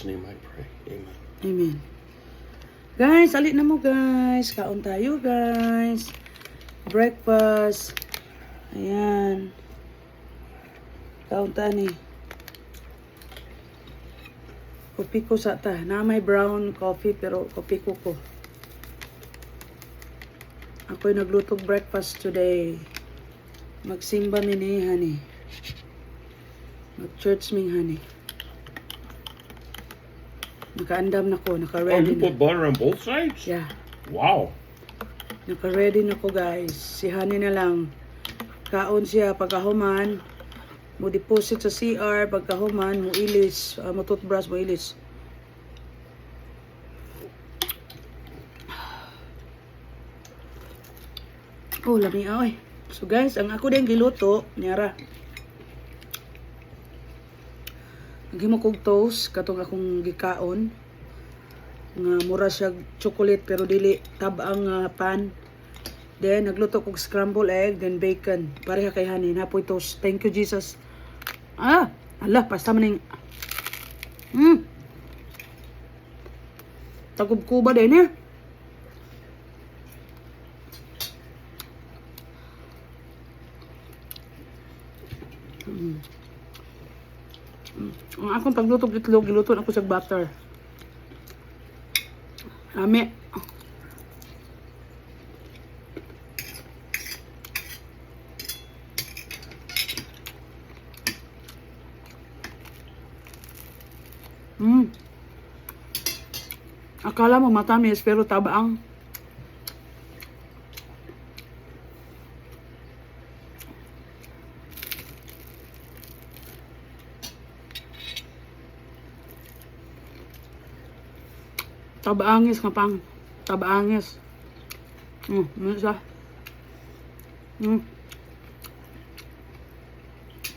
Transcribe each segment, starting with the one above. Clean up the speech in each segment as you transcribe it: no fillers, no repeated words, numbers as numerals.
name I pray. Amen. Amen. Guys, alit na mo guys. Kaon tayo guys. Breakfast. Ayan. Kaon ta ni. Kopi ko sa ta. Na may brown coffee pero kopi ko ko. Ako'y naglutog breakfast today. Magsimba mi ni honey. Mag-church ming honey. Nakaandam na ko, Oh, naka-ready you na. put butter on both sides? Yeah, Wow. naka-ready na ko guys. Si honey na lang. Kaon siya pagkahuman. Mo deposit sa CR pagkahuman, mo ilis, mo toothbrush, mo ilis. Oh, lami ay. So guys, ang ako din giluto, niyara. Naghimo kog toast katong akong gikaon. Nga mura siya chocolate pero dili tabang pan. Then nagluto kog scrambled egg then bacon. Pareha kay honey napoy toast. Thank you Jesus. Ah, ala pasta maning. Tagob ko ba din eh? Ang akong pagluto ng itlog, giluto ako sa butter. Ame. Akala mo matamis pero tabaang. Tabaangis nga pang. Tabaangis. Ano siya?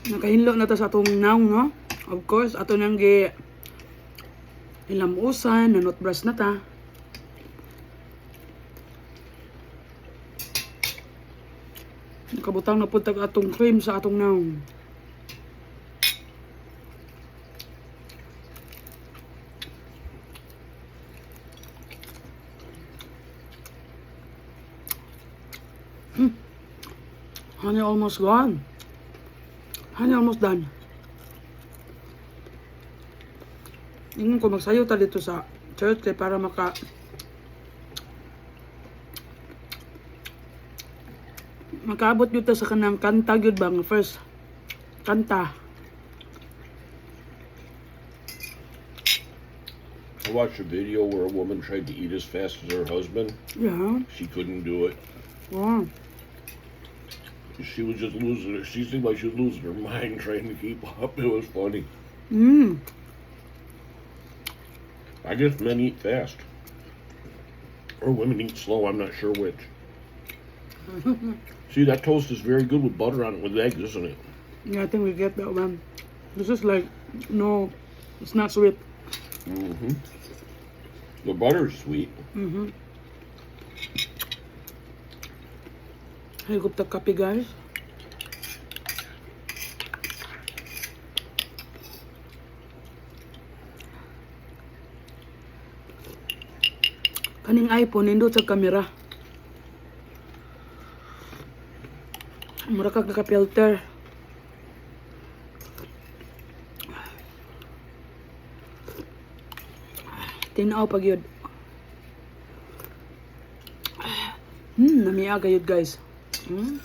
Nakahinlo na to sa atong naong, no? Of course, ato nang ilamusan, nanotbrush na ta. Nakabutang na po tag atong cream sa atong naong. Honey almost gone. Honey almost done. Ingin ko magsayo ta dito sa church para makaabot yun ta sa kanang kanta yun bang first kanta. I watched a video where a woman tried to eat as fast as her husband. Yeah. She couldn't do it. Wow. She was just losing her. She seemed like she was losing her mind trying to keep up. It was funny. I guess men eat fast. Or women eat slow. I'm not sure which. See, that toast is very good with butter on it with eggs, isn't it? Yeah, I think we get that one. This is like, no, it's not sweet. The butter is sweet. Higup ta kape guys. Kaning iPhone nindot sa kamera. Mura kag naka-filter. Tinaw pag yun. Namiaga yun guys.